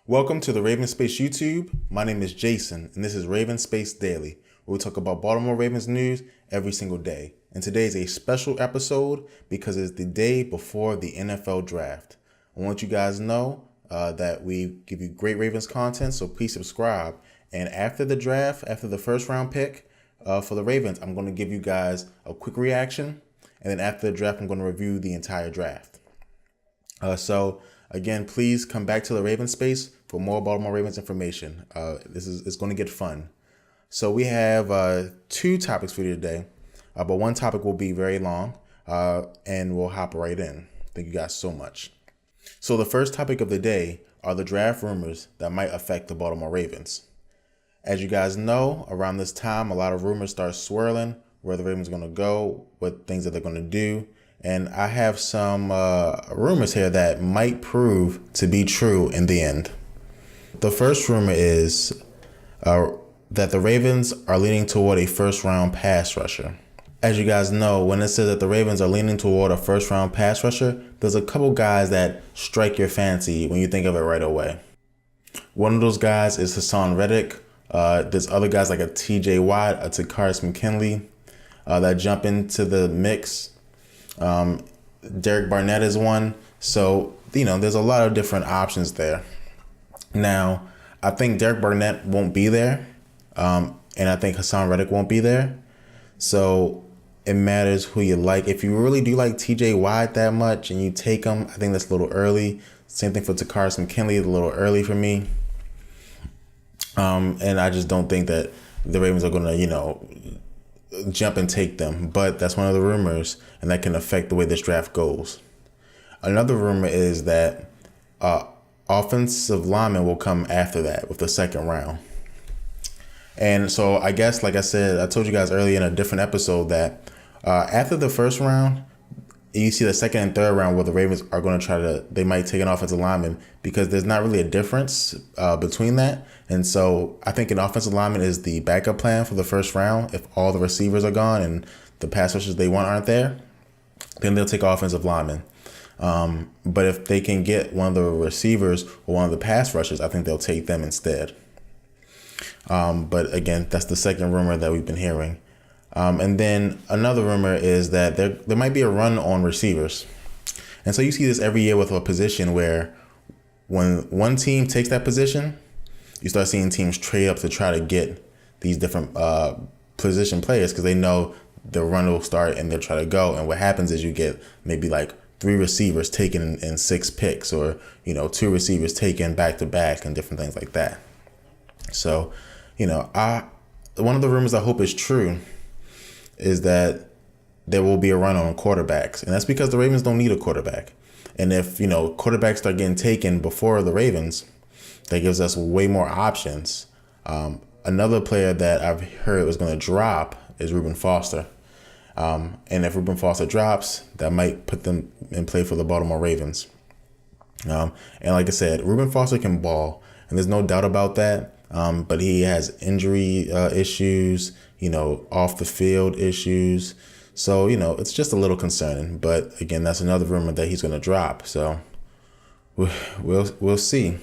Welcome to the Ravens Space YouTube. My name is Jason, and this is Ravens Space Daily, where we talk about Baltimore Ravens news every single day. And today is a special episode because it's the day before the NFL draft. I want you guys to know that we give you great Ravens content, so please subscribe. And after the draft, after the first round pick for the Ravens, I'm going to give you guys a quick reaction. And then after the draft, I'm going to review the entire draft. So again, please come back to the Ravens Space for more Baltimore Ravens information. It's going to get fun. So we have two topics for you today, but one topic will be very long, and we'll hop right in. Thank you guys so much. So the first topic of the day are the draft rumors that might affect the Baltimore Ravens. As you guys know, around this time, a lot of rumors start swirling where the Ravens are going to go, what things that they're going to do. And I have some rumors here that might prove to be true in the end. The first rumor is that the Ravens are leaning toward a first-round pass rusher. As you guys know, when it says that the Ravens are leaning toward a first-round pass rusher, there's a couple guys that strike your fancy when you think of it right away. One of those guys is Hassan Reddick. There's other guys like a TJ Watt, a Takaris McKinley that jump into the mix. Derek Barnett is one. So, there's a lot of different options there. Now, I think Derek Barnett won't be there. And I think Hassan Reddick won't be there. So it matters who you like. If you really do like TJ Watt that much and you take him, I think that's a little early. Same thing for Takaris McKinley, a little early for me. And I just don't think that the Ravens are going to, jump and take them. But that's one of the rumors, and that can affect the way this draft goes. Another rumor is that offensive linemen will come after that with the second round. And so I guess, like I said, I told you guys earlier in a different episode that after the first round, you see the second and third round where the Ravens are going to they might take an offensive lineman because there's not really a difference between that. And so I think an offensive lineman is the backup plan for the first round. If all the receivers are gone and the pass rushers they want aren't there, then they'll take offensive linemen. But if they can get one of the receivers or one of the pass rushers, I think they'll take them instead. But again, that's the second rumor that we've been hearing. And then another rumor is that there might be a run on receivers. And so you see this every year with a position where when one team takes that position, you start seeing teams trade up to try to get these different position players because they know the run will start and they'll try to go. And what happens is you get maybe like 3 receivers taken in 6 picks or, 2 receivers taken back to back and different things like that. So, one of the rumors I hope is true is that there will be a run on quarterbacks. And that's because the Ravens don't need a quarterback. And if, quarterbacks start getting taken before the Ravens, that gives us way more options. Another player that I've heard was going to drop is Reuben Foster. And if Reuben Foster drops, that might put them in play for the Baltimore Ravens. And like I said, Reuben Foster can ball, and there's no doubt about that. But he has injury issues, off the field issues. So, it's just a little concerning. But again, that's another rumor that he's going to drop. So we'll see.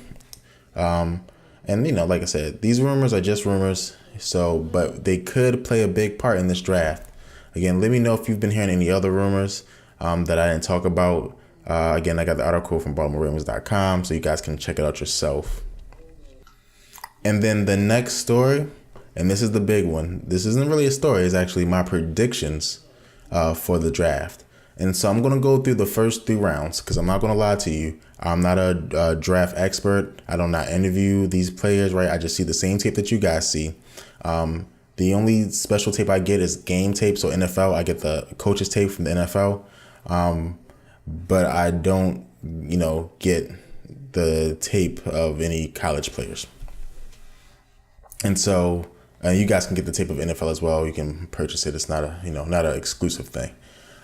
And, like I said, these rumors are just rumors. So, but they could play a big part in this draft. Again, let me know if you've been hearing any other rumors that I didn't talk about. Again, I got the article from BaltimoreRavens.com, so you guys can check it out yourself. And then the next story, and this is the big one. This isn't really a story. It's actually my predictions for the draft. And so I'm going to go through the first 3 rounds because I'm not going to lie to you. I'm not a draft expert. I do not interview these players, right? I just see the same tape that you guys see. The only special tape I get is game tape. So NFL, I get the coaches tape from the NFL. But I don't, get the tape of any college players. And so you guys can get the tape of NFL as well. You can purchase it. It's not not an exclusive thing.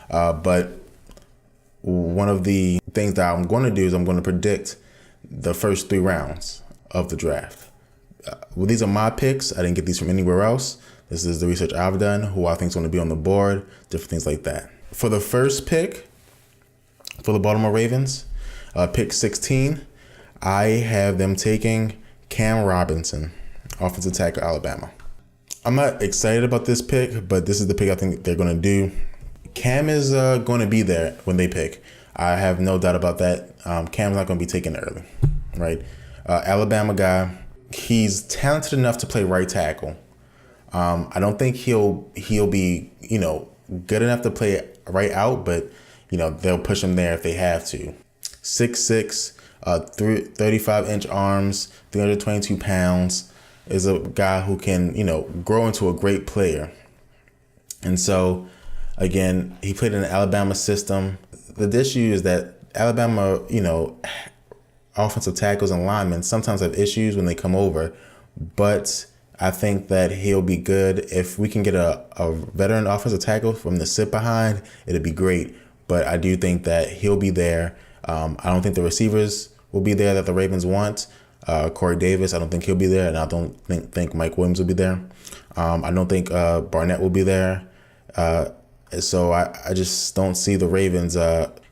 But one of the things that I'm going to do is I'm going to predict the first 3 rounds of the draft. Well, these are my picks. I didn't get these from anywhere else. This is the research I've done, who I think is going to be on the board, different things like that. For the first pick for the Baltimore Ravens, pick 16, I have them taking Cam Robinson, offensive tackle, Alabama. I'm not excited about this pick, but this is the pick I think they're going to do. Cam is going to be there when they pick. I have no doubt about that. Cam's not going to be taken early, right? Alabama guy. He's talented enough to play right tackle. I don't think he'll be, good enough to play right out, but, they'll push him there if they have to. 6'6", 35-inch arms, 322 pounds, is a guy who can, grow into a great player. And so, again, he played in the Alabama system. The issue is that Alabama, offensive tackles and linemen sometimes have issues when they come over, but I think that he'll be good. If we can get a veteran offensive tackle from the sit behind, it'd be great. But I do think that he'll be there. I don't think the receivers will be there that the Ravens want. Corey Davis, I don't think he'll be there, and I don't think Mike Williams will be there. I don't think Barnett will be there. So I just don't see the Ravens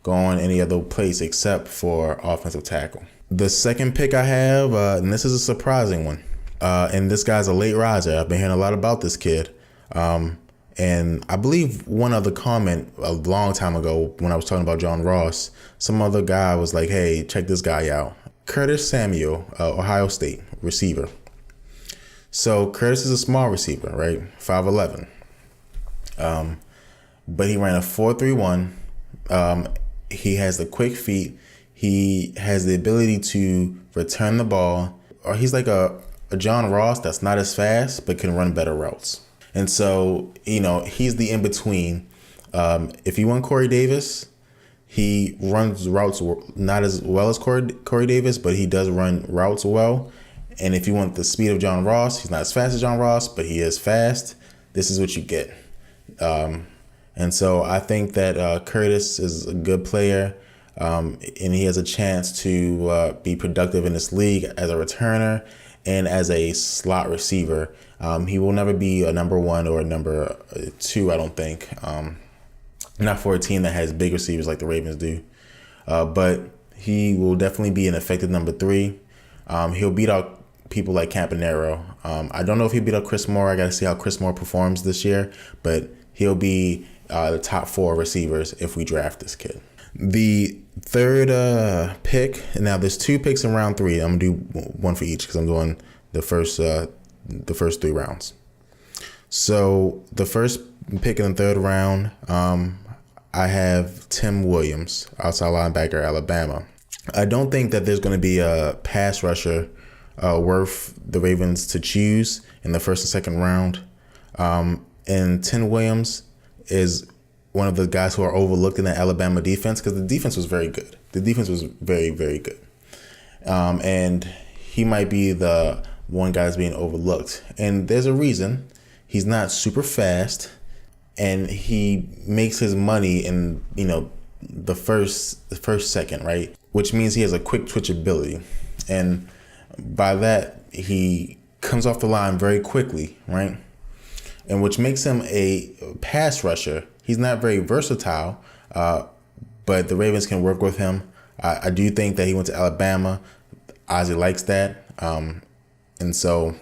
going any other place except for offensive tackle. The second pick I have, and this is a surprising one, and this guy's a late riser. I've been hearing a lot about this kid. And I believe one other comment a long time ago when I was talking about John Ross, some other guy was like, hey, check this guy out. Curtis Samuel, Ohio State receiver. So Curtis is a small receiver, right? 5'11". But he ran a 4.31. He has the quick feet. He has the ability to return the ball. Or he's like a John Ross that's not as fast, but can run better routes. And so, he's the in-between. If you want Corey Davis, he runs routes not as well as Corey Davis, but he does run routes well. And if you want the speed of John Ross, he's not as fast as John Ross, but he is fast. This is what you get. And so I think that Curtis is a good player, and he has a chance to be productive in this league as a returner and as a slot receiver. He will never be a number one or a number two, I don't think. Not for a team that has big receivers like the Ravens do. But he will definitely be an effective number three. He'll beat out people like Campanaro. I don't know if he'll beat out Chris Moore. I got to see how Chris Moore performs this year. But he'll be the top 4 receivers if we draft this kid. The third pick, now there's 2 picks in round 3. I'm going to do one for each because I'm doing the first 3 rounds. So the first pick in the 3rd round, I have Tim Williams, outside linebacker, Alabama. I don't think that there's going to be a pass rusher worth the Ravens to choose in the 1st and 2nd round. And Tim Williams is one of the guys who are overlooked in the Alabama defense because the defense was very good. The defense was very, very good. And he might be the one guy that's being overlooked. And there's a reason. He's not super fast, and he makes his money in, the first second, right? Which means he has a quick twitch ability. And by that, he comes off the line very quickly, right? And which makes him a pass rusher. He's not very versatile, but the Ravens can work with him. I do think that he went to Alabama. Ozzie likes that. And so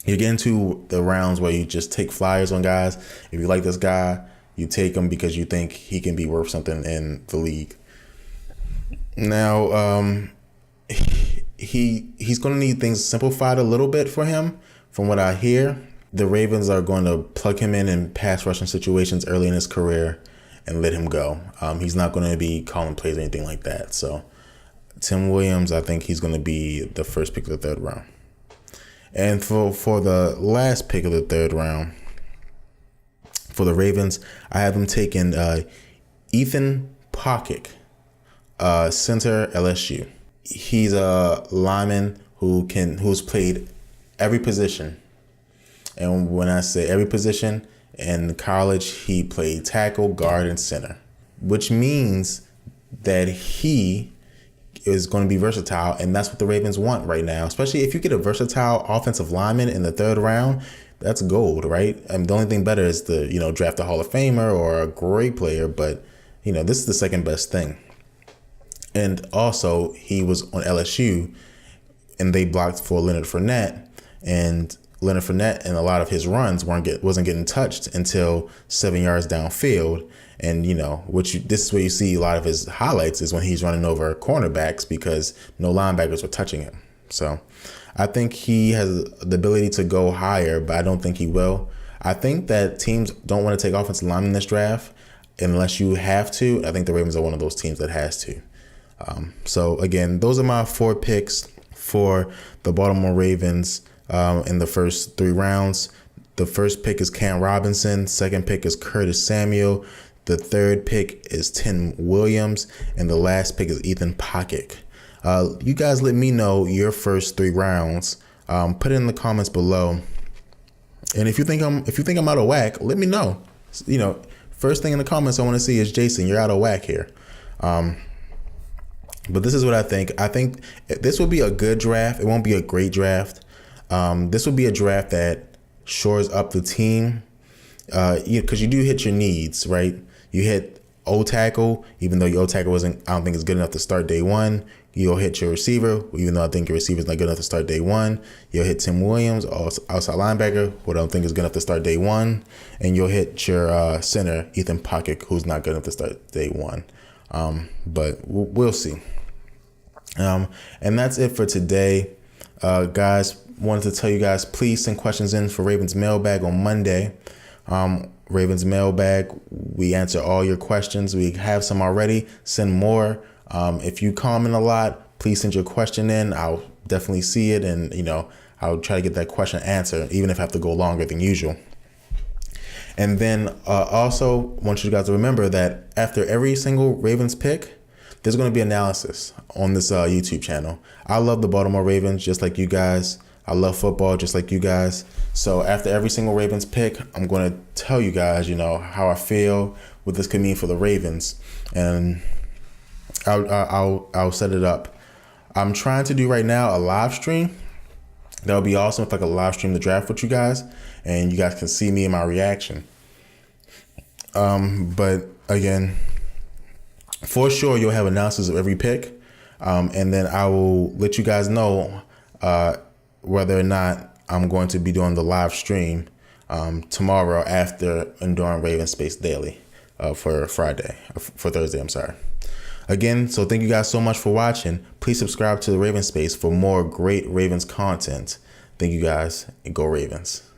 you get into the rounds where you just take flyers on guys. If you like this guy, you take him because you think he can be worth something in the league. Now, he's going to need things simplified a little bit for him. From what I hear, the Ravens are going to plug him in pass rushing situations early in his career and let him go. He's not going to be calling plays or anything like that. So Tim Williams, I think he's going to be the first pick of the 3rd round. And for the last pick of the 3rd round, for the Ravens, I have them taking Ethan Pocic, center, LSU. He's a lineman who's played every position. And when I say every position, in college, he played tackle, guard, and center, which means that he is going to be versatile, and that's what the Ravens want right now. Especially if you get a versatile offensive lineman in the 3rd round, that's gold, right? The only thing better is to draft a Hall of Famer or a great player, but this is the second best thing. And also, he was on LSU, and they blocked for Leonard Fournette, and Leonard Fournette and a lot of his runs wasn't getting touched until 7 yards downfield. And this is where you see a lot of his highlights, is when he's running over cornerbacks because no linebackers were touching him. So I think he has the ability to go higher, but I don't think he will. I think that teams don't want to take offensive linemen in this draft unless you have to. I think the Ravens are one of those teams that has to. So again, those are my 4 picks for the Baltimore Ravens in the first 3 rounds. The first pick is Cam Robinson. Second pick is Curtis Samuel. The third pick is Tim Williams. And the last pick is Ethan Pocket. You guys let me know your first 3 rounds. Put it in the comments below. And if you think I'm out of whack, let me know. First thing in the comments I want to see is, Jason, you're out of whack here. But this is what I think. I think this will be a good draft. It won't be a great draft. This will be a draft that shores up the team. Because you do hit your needs, right? You hit O-tackle, even though your O-tackle I don't think is good enough to start day one. You'll hit your receiver, even though I think your receiver is not good enough to start day one. You'll hit Tim Williams, outside linebacker, who I don't think is good enough to start day one. And you'll hit your center, Ethan Pocket, who's not good enough to start day one. But we'll see. And that's it for today. Guys, wanted to tell you guys, please send questions in for Ravens Mailbag on Monday. Ravens Mailbag, we answer all your questions. We have some already. Send more. If you comment a lot, please send your question in. I'll definitely see it, and I'll try to get that question answered, even if I have to go longer than usual. And then also want you guys to remember that after every single Ravens pick, there's going to be analysis on this YouTube channel. I love the Baltimore Ravens just like you guys. I love football just like you guys. So after every single Ravens pick, I'm going to tell you guys, how I feel, what this could mean for the Ravens. And I'll set it up. I'm trying to do right now a live stream. That would be awesome if I could live stream the draft with you guys, and you guys can see me and my reaction. But again, for sure, you'll have analysis of every pick, and then I will let you guys know whether or not I'm going to be doing the live stream tomorrow after and during Raven Space Daily for Thursday. I'm sorry. Again, so thank you guys so much for watching. Please subscribe to the Raven Space for more great Ravens content. Thank you guys, and go Ravens.